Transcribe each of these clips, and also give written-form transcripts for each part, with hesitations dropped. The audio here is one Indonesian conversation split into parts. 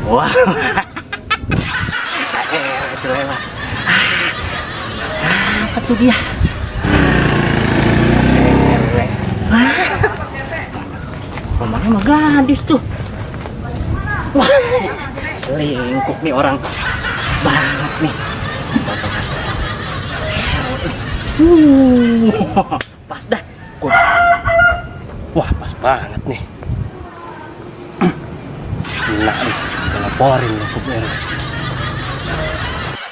Wah, itu lewat. Siapa tuh dia? Rumahnya mah gadis tuh. Wah, selingkuh nih orang banget nih. Bapak kasih. Pas dah. Wah, pas banget nih. Gila nih, laporin nih Bu RW.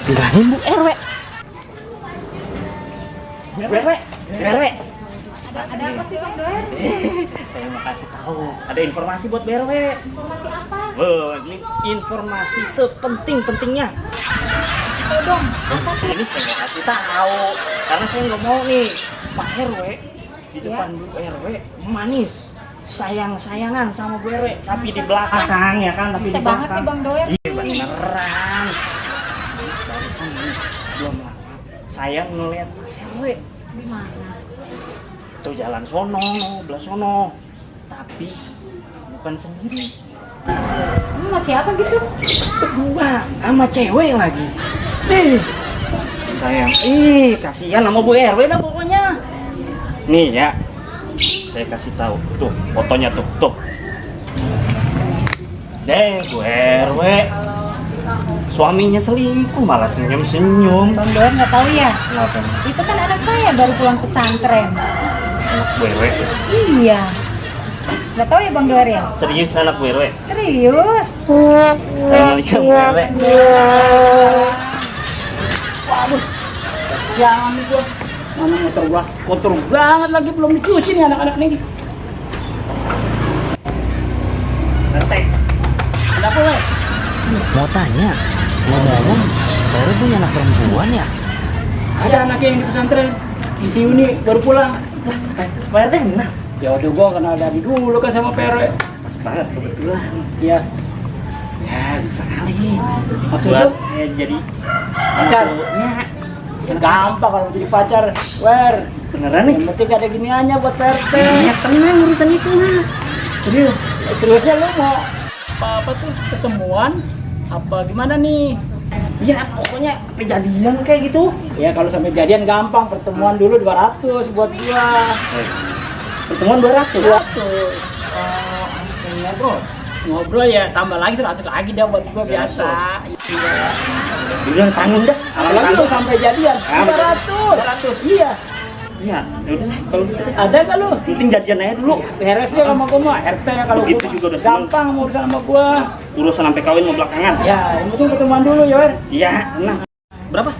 Bilangin Bu RW. Bu RW, Bu RW. Ada apa sih Bang Doer? Saya mau kasih tahu, ada informasi buat BRW. Informasi apa? Ini informasi sepenting-pentingnya. Tahu dong, apa tuh? Ini saya mau kasih tahu, karena saya nggak mau nih Pak RW di depan Bu RW manis, sayang-sayangan sama Bu RW, tapi di belakang ya kan, tapi Bisa di banget belakang. nih Bang Doer. Iya beneran. Barusan ini belum lama, saya ngeliat Bu RW Di mana? tuh jalan sono, belah sono, tapi bukan sendiri. Ini masih apa gitu? Berdua sama cewek lagi. Nih, sayang, kasihan sama Bu RW dah pokoknya. Nih ya, saya kasih tahu, tuh fotonya tuh. Deh, Bu RW, suaminya selingkuh malah senyum-senyum. Bang Doer nggak tahu ya? Kenapa? Itu kan anak saya baru pulang pesantren. Anak Bu RW, Iya. Nggak tahu ya Bang Doer ya? serius anak Bu RW. Serius? Assalamualaikum Bu RW. Waduh, siangan nih gua. Mana motor gua kotor banget lagi, belum dicuci nih anak-anak nih. Ngetek. Kenapa weh? Mau tanya, ngomong-ngomong, baru punya anak perempuan ya? Ada anaknya yang di pesantren, di si Uni baru pulang. Pak RT nah, Ya udah gua kenal dari dulu kan sama PRW. pas banget kebetulan. Iya. Ya bisa kali. Maksud Buat lu? saya jadi Pacar? Ya, Ya gampang kalau jadi pacar. Wer. beneran nih. Yang penting ada giniannya buat PRT. Ya tenang urusan itu mah. Serius? Seriusnya lu mau apa tuh ketemuan? Apa gimana nih? Ya pokoknya kejadian kayak gitu. Ya kalau sampai jadian gampang, pertemuan dulu 200 buat gua. Pertemuan 200. 200. Ngobrol. Ngobrol ya tambah lagi 100 lagi dah buat gua biasa. Iya. Udah tanggung dah. Apalagi kalau sampai jadian 200. 200. Iya. Ya, udah kalau gitu deh. Ada enggak lu? Penting jadian aja dulu. Beres dia sama gua mah RT ya kalau Begitu gua juga udah seneng. gampang mau urusan sama gua. Urusan sampai kawin mau belakangan. Ya, yang penting pertemuan dulu ya, Wer. Iya, tenang. Berapa?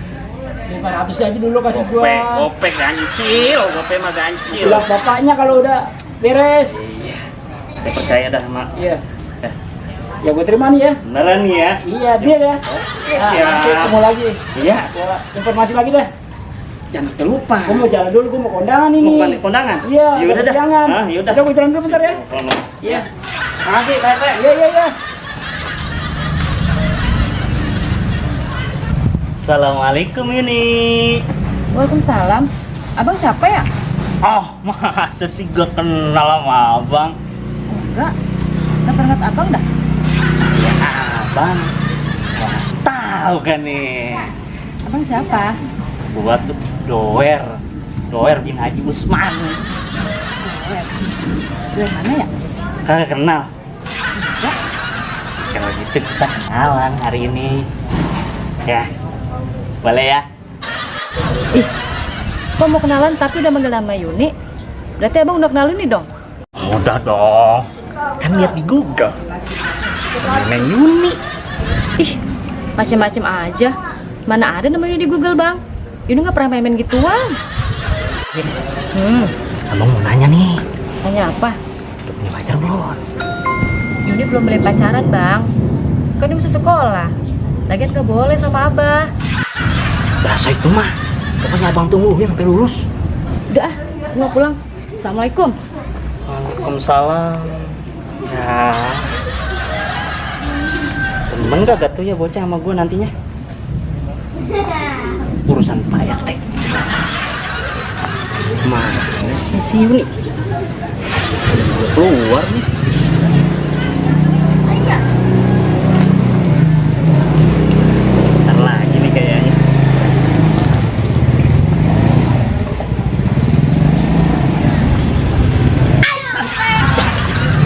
500 aja dulu kasih gua. Gope gancil, gope mah gancil. Bilang bapaknya kalau udah beres. Iya. Saya percaya dah sama. Iya. Ya gua terima nih ya. Beneran nih ya. Iya, dia ya. Ya. Nanti ketemu lagi. Iya. Gua informasi lagi dah. Jangan terlupa. Gua mau jalan dulu, gua mau kondangan ini. Mau balik kondangan? Iya, Ya udah dah. jangan. Ah, ya udah. Udah gua jalan dulu bentar ya. Sono. Iya. Makasih, Pak RT. Iya, iya, iya. Assalamualaikum ini. Waalaikumsalam. Abang siapa ya? Oh, masa sih gak kenal sama abang? Enggak. Nggak pernah lihat abang dah. Ya abang, masih tahu kan nih. Abang siapa? Gua tuh Doer bin Haji Usman. Dari mana ya? Kagak kenal. Enggak. Kalau gitu kita kenalan hari ini. Ya, boleh ya? Ih, kok mau kenalan tapi udah manggil nama Yuni? Berarti abang udah kenal Yuni dong? Udah dong. Kan lihat di Google. Neng Yuni. Ih, macem-macem aja. Mana ada nama Yuni di Google bang? Yuni nggak pernah main-main gituan. Abang mau nanya nih, Tanya apa? udah punya pacar belum? Yuni belum boleh pacaran bang. Kan dia masih sekolah. Lagian nggak boleh sama abah. Biasa itu mah. Pokoknya abang tungguin sampai lulus. Udah ah, gua pulang. Assalamualaikum. Waalaikumsalam. Ya. Demen gak tuh ya bocah sama gue nantinya? Urusan Pak RT. Mana sih si Yuni? Keluar nih. Bentar lagi nih kayaknya.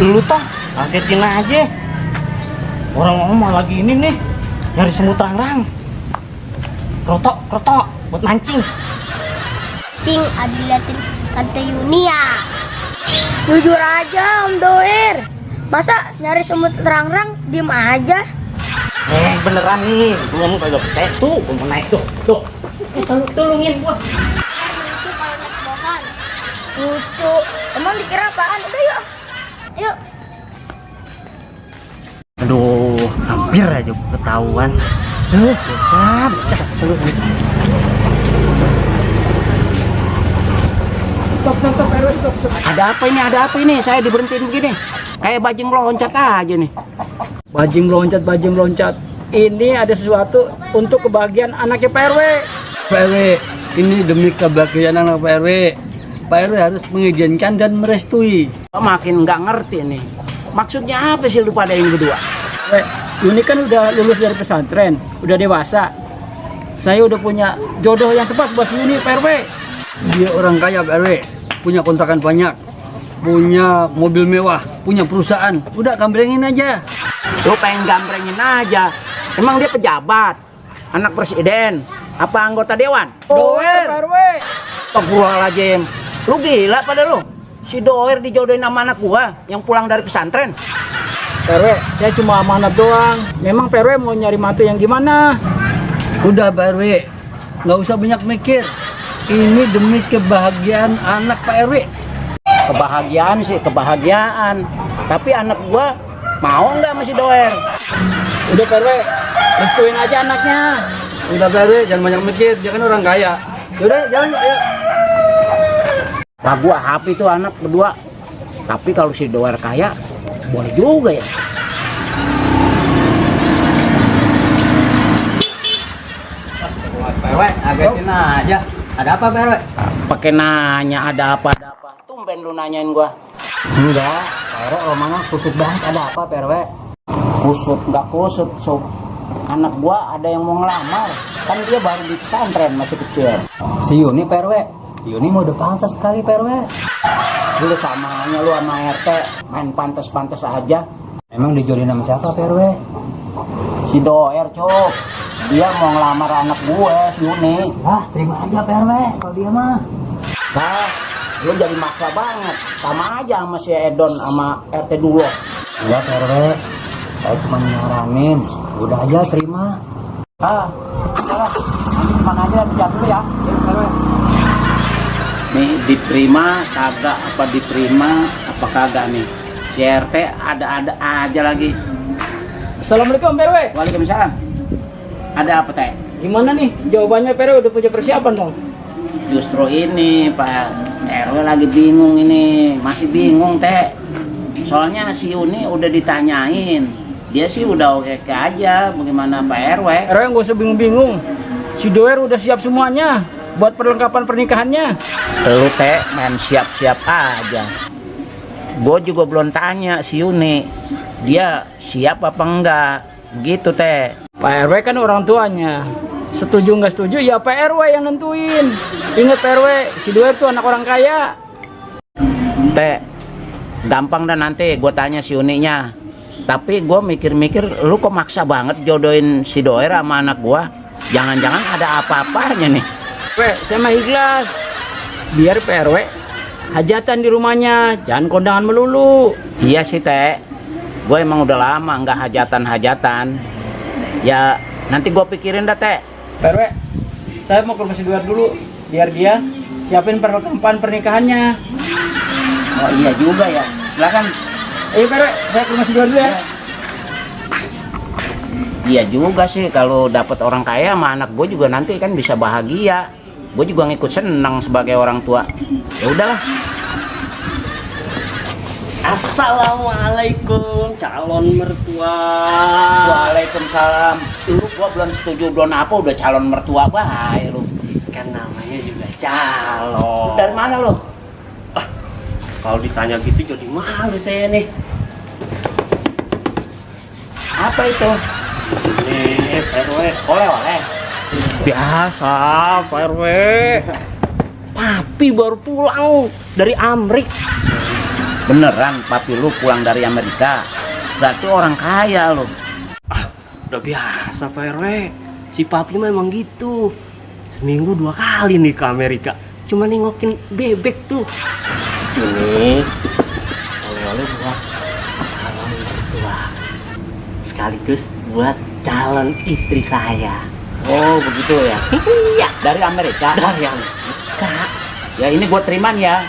Lu toh, kagetin aja. Orang-orang malah lagi ini nih, nyari semut rangrang. Krotok, buat mancing. Cing, ada liatin Tante Yuni ya. Jujur aja Om Doer, masa nyari semut rangrang diem aja? Beneran nih, belum kagak percaya tuh, mau naik tuh. Tolongin gua. Lucu kalau naik pohon. Lucu, emang dikira apaan? Udah yuk, yuk. Aduh, hampir aja ketahuan. Bocah. Stop, RW, stop. Ada apa ini? Saya diberhentiin begini. Kayak bajing loncat aja nih. Bajing loncat. Ini ada sesuatu untuk kebahagiaan anaknya Pak RW. Pak RW, ini demi kebahagiaan anak Pak RW. Pak RW harus mengizinkan dan merestui. Makin nggak ngerti nih. Maksudnya apa sih lu pada ini berdua? Yuni kan udah lulus dari pesantren, udah dewasa. Saya udah punya jodoh yang tepat buat si Yuni, Pak RW. Dia orang kaya Pak RW, punya kontrakan banyak, punya mobil mewah, punya perusahaan. Udah gambrengin aja. Lu pengen gambrengin aja. Emang dia pejabat, anak presiden, apa anggota dewan? Doer, Pak RW. Astagfirullahaladzim. Lu gila pada lu. Si Doer dijodohin sama anak gua yang pulang dari pesantren. Pak RW, saya cuma amanat doang. Memang Pak RW mau nyari mantu yang gimana? Udah Pak RW, nggak usah banyak mikir. Ini demi kebahagiaan anak Pak RW. Kebahagiaan sih, kebahagiaan. Tapi anak gua mau nggak sama si Doer? Udah Pak RW, restuin aja anaknya. Udah Pak RW, jangan banyak mikir. Dia kan orang kaya. Yaudah, jalan yuk. Ayo. Lah gua happy tuh anak berdua. Tapi kalau si Doer kaya, boleh juga ya. Pak RW, agakin aja. Ada apa Pak RW? Pakai nanya ada apa? Tumben lu nanyain gua. Enggak, Pak RW kalau mana kusut banget. Ada apa Pak RW? Kusut nggak kusut, so anak gua ada yang mau ngelamar. Kan dia baru di pesantren masih kecil. Si Yuni Pak RW. Si Yuni mau udah pantas sekali Pak RW. Lu samanya lu sama RT main pantas-pantas aja. Emang dijodohin sama siapa Pak RW? Si Doer, Cok. Dia mau ngelamar anak gue, si Yuni. Ah, terima aja Pak RW kalau dia mah. Nah, lu jadi maksa banget. Sama aja sama si Edon sama RT dulu. Enggak Pak RW. Saya cuma nyaranin. Udah aja terima. Salah. Mana aja dijawab dulu ya. Nih diterima kagak apa diterima apa kagak nih. Si RT ada aja lagi. Assalamualaikum Pak RW. Waalaikumsalam. Ada apa teh? Gimana nih jawabannya Pak RW, udah punya persiapan dong? Justru ini Pak RW lagi bingung ini, masih bingung teh. Soalnya si Yuni udah ditanyain, dia sih udah oke aja. Bagaimana Pak RW? RW nggak usah bingung-bingung. Si Doer udah siap semuanya buat perlengkapan pernikahannya. Lu teh main siap-siap aja. Gue juga belum tanya si Yuni, dia siap apa enggak? Gitu teh. Pak RW kan orang tuanya. Setuju nggak setuju ya Pak RW yang nentuin. Ingat Pak RW, si Doer tuh anak orang kaya. Teh, gampang dah nanti gue tanya si Uninya. Tapi gue mikir-mikir, lu kok maksa banget jodohin si Doer sama anak gue? Jangan-jangan ada apa-apanya nih. Saya mah ikhlas. Biar Pak RW hajatan di rumahnya, jangan kondangan melulu. Iya sih teh, gue emang udah lama nggak hajatan-hajatan. Ya nanti gue pikirin dah teh. Pak RW, saya mau ke rumah si Doer dulu, biar dia siapin perlengkapan pernikahannya. Oh iya juga ya, silakan. Ayo Pak RW, saya ke rumah si Doer dulu ya. Iya juga sih, kalau dapat orang kaya sama anak gue juga nanti kan bisa bahagia. Gue juga ngikut senang sebagai orang tua. Ya udahlah. Assalamualaikum calon mertua. Waalaikumsalam. Lu gua belum setuju belum apa udah calon mertua bae lu. Kan namanya juga calon. Dari mana lu? Kalau ditanya gitu jadi malu saya nih. Apa itu? Nih, Pak RW. Oleh-oleh. Biasa, Pak RW. Papi baru pulang dari Amerika. Beneran papi lu pulang dari Amerika? Berarti orang kaya lu. Udah biasa, Pak RW. Si papi memang gitu. Seminggu 2 kali nih ke Amerika. Cuma nengokin bebek tuh. Ini oleh-oleh buat calon mertua. Sekaligus buat calon istri saya. Oh begitu ya? Iya, Dari Amerika? dari Amerika. Ya ini gua teriman ya.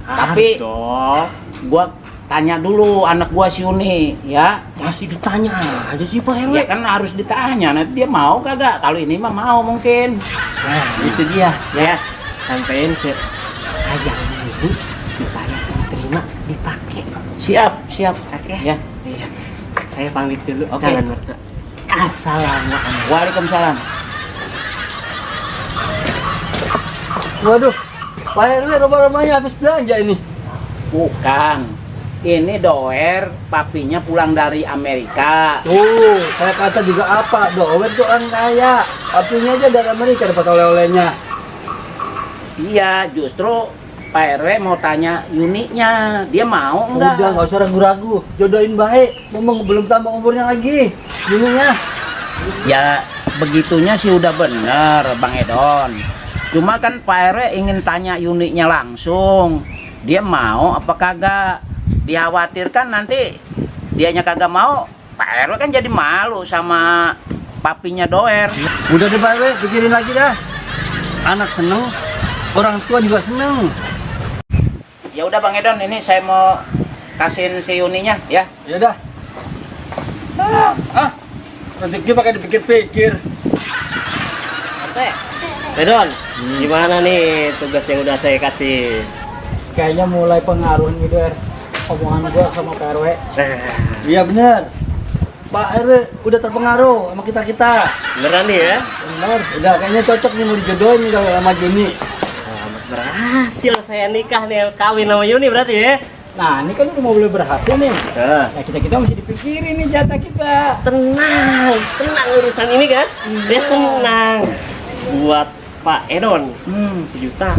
Tapi dong. gua tanya dulu anak gua si Uni ya. Masih ditanya aja sih Pak RW. Ya kan harus ditanya, nanti dia mau kagak? Kalau ini mah mau mungkin. Nah, itu dia ya. Sampein ke ayang ini supaya diterima dipakai. Siap. Oke. Ya. Iya. Saya pamit dulu. Oke. Calon mertua. Assalamualaikum. Waalaikumsalam. Waduh, Pak RW rumah-rumahnya habis belanja ini. Bukan. Ini Doer, papinya pulang dari Amerika. Tuh, saya kata juga apa, Doer tuh orang kaya. Papinya aja dari Amerika dapat oleh-olehnya. Iya, justru Pak RW mau tanya Yuninya, dia mau enggak? Udah, nggak usah ragu-ragu. Jodohin baik. Ngomong belum tambah umurnya lagi. Ininya. Ya, begitunya sih udah bener, Bang Edon. Cuma kan Pak RW ingin tanya Yuninya langsung. Dia mau apa kagak? Dikhawatirkan nanti dianya kagak mau, Pak RW kan jadi malu sama papinya Doer. Udah deh Pak RW, pikirin lagi dah. Anak seneng, orang tua juga seneng. Ya udah Bang Edon, ini saya mau kasihin si Yuninya ya. Ya dah. Rezeki pakai dipikir-pikir. Pedon, gimana nih tugas yang udah saya kasih? Kayaknya mulai pengaruh nih Der, omongan gua sama Pak RW. Iya bener. Pak RW udah terpengaruh sama kita-kita. Beneran nih ya? Bener. Udah kayaknya cocok nih mau dijodohin nih sama Juni. Selamat berhasil saya nikah nih, kawin sama Yuni berarti ya? Nah, ini kan udah mau boleh berhasil nih. Nah, Nah, kita mesti dipikirin nih jatah kita. tenang urusan ini kan? Ya tenang. Buat Pak Edon, 1 juta.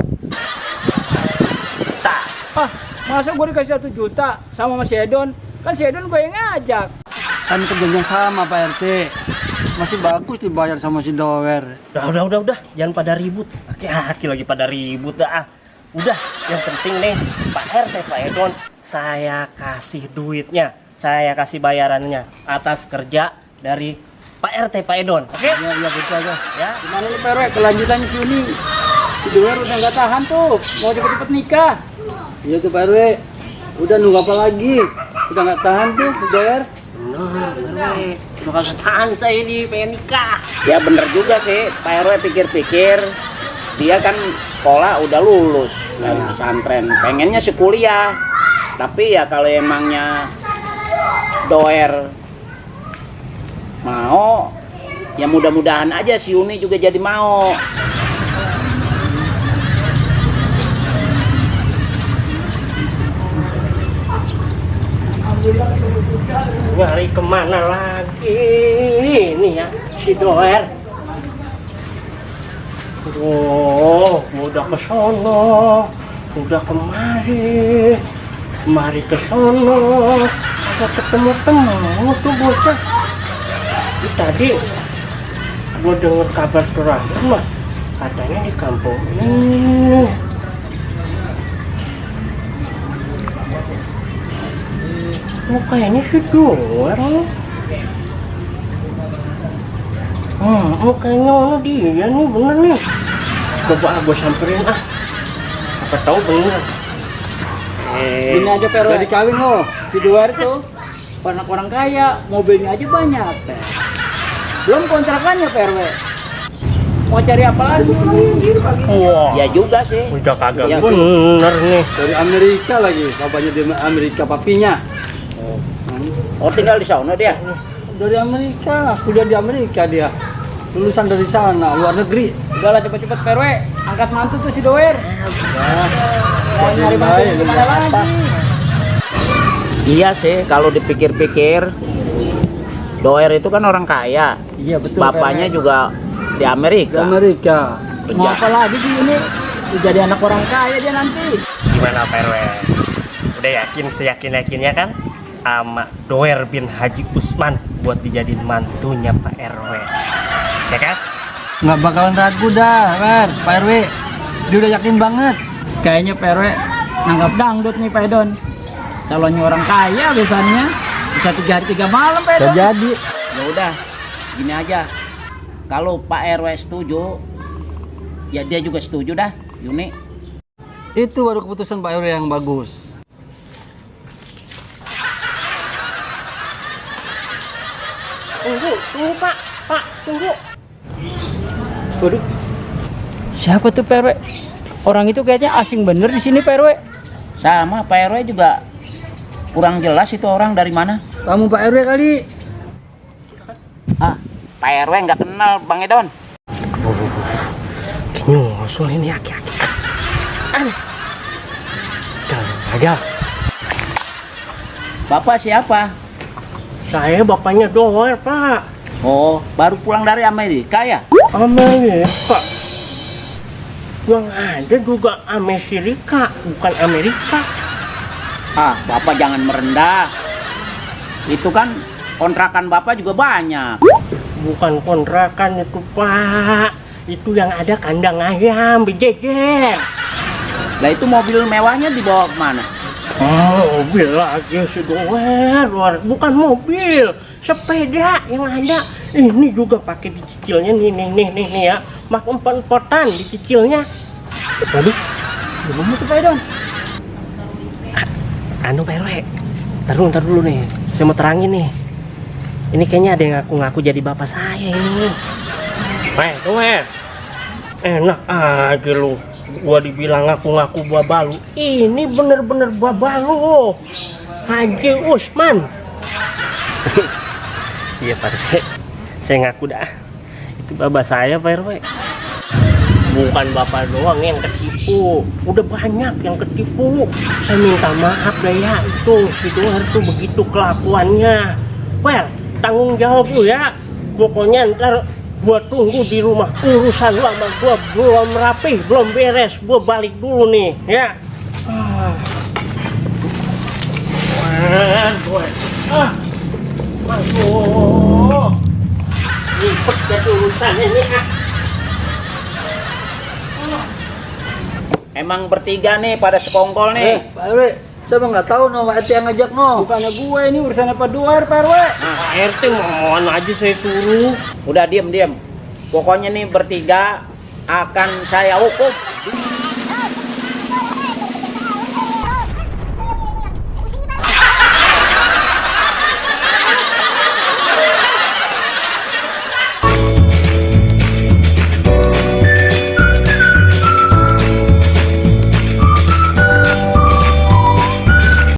Ah, masa gue dikasih 1 juta sama Mas Edon? Kan si Edon gue yang ngajak. Kan kerjanya sama Pak RT. Masih bagus dibayar sama si Doer. Udah, jangan pada ribut. Aki-aki lagi pada ribut dah. Udah, yang penting nih Pak RT, Pak Edon, saya kasih duitnya, saya kasih bayarannya atas kerja dari Pak RT, Pak Edon. Oke? Iya betul aja. Ya. Gimana nih Pak RW kelanjutannya si Uni? Si Doer udah nggak tahan tuh, mau cepet-cepet nikah. Iya tuh Pak RW. Udah nunggu apa lagi? Udah nggak tahan tuh si Doer. Udah kagak tahan saya ini pengen nikah. Ya bener juga sih, Pak RW pikir-pikir, dia kan sekolah udah lulus dari pesantren, pengennya sih kuliah. Tapi ya kalau emangnya Doer mau, ya mudah-mudahan aja si Uni juga jadi mau. Nyari kemana lagi ini ya si Doer? Oh, udah ke sono, udah kemari ke sono, ada ketemu tuh bocah. Tadi gua denger kabar terakhir mah katanya di kampung ini. Oh, kayaknya si Doer. Kayaknya dia nih bener nih. Coba gue samperin ah. Apa tahu bener. Ini aja Pak RW. Udah dikawin lo. Si Doer tuh anak orang kaya, mobilnya aja banyak. Belum kontrakannya Pak RW. Mau cari apa lagi? Wah, Ya juga sih. udah kagak Ya. bener nih. Dari Amerika lagi, bapaknya di Amerika, papinya. Oh, tinggal di sana dia. Dari Amerika, kuliah di Amerika dia. Lulusan dari sana, luar negeri. Udahlah cepet-cepet Pak RW, angkat mantu tuh si Doer. Mau nyari mantu di mana lagi? Iya sih, kalau dipikir-pikir, Doer itu kan orang kaya. Iya betul. Bapaknya Pak RW. juga di Di Amerika. Amerika. Mau apa lagi sih ini? Jadi anak orang kaya dia nanti. Gimana Pak RW? Udah yakin seyakin-yakinnya kan sama Doer bin Haji Usman buat dijadiin mantunya Pak RW. Ya kan? Nggak bakalan ragu dah, Pak RW. Dia udah yakin banget. Kayaknya Pak RW nanggap dangdut nih Pak Edon. Calonnya orang kaya biasanya. Bisa 3 hari 3 malam Pak Edon. Jadi. Ya udah, gini aja. Kalau Pak RW setuju, ya dia juga setuju dah, Yuni. Itu baru keputusan Pak RW yang bagus. Tunggu Pak. Pak, tunggu. Waduh. Siapa tuh Pak RW? Orang itu kayaknya asing bener di sini Pak RW. Sama Pak RW juga kurang jelas itu orang dari mana. Kamu Pak RW kali. Ah, Pak RW nggak kenal Bang Edon. Nyusul ini aki-aki. Aneh. Gagal. Bapak siapa? Saya bapaknya Doer, Pak. Oh, baru pulang dari Amerika ya? Amerika. Yang ada juga Amerika, bukan Amerika. Ah, Bapak jangan merendah. Itu kan kontrakan Bapak juga banyak. Bukan kontrakan itu, Pak. Itu yang ada kandang ayam, bejejer. Lah itu mobil mewahnya dibawa kemana? Oh, mobil lagi si Doer. Bukan mobil, sepeda yang ada. Ini juga pakai dicicilnya nih ya. Mak empot-empotan dicicilnya. Waduh, Gimana tuh Pak Edon? anu Pak RW. Ntar dulu nih. Saya mau terangin nih. Ini kayaknya ada yang ngaku-ngaku jadi bapak saya ini. Doer. Enak aja lu. Gua dibilang ngaku-ngaku babalu. Ini bener-bener babalu. Haji Usman. Iya Pak RW. Saya ngaku dah. Itu bapak saya Pak RW. Bukan bapak doang yang ketipu. Udah banyak yang ketipu. Saya minta maaf dah ya. Itu si Doer tuh begitu kelakuannya. Well, tanggung jawab lu ya. Pokoknya ntar gua tunggu di rumah. Urusan lu sama gua belum rapi, belum beres. Gua balik dulu nih ya. Waduh. Ribet deh urusannya nih. Emang bertiga nih pada sekongkol nih. Pak RW, saya mah nggak tahu no, Pak RT yang ngajak no. Bukannya gue ini urusannya Pak Doer Pak RW. Pak RT mohon aja saya suruh. Udah diem. Pokoknya nih bertiga akan saya hukum.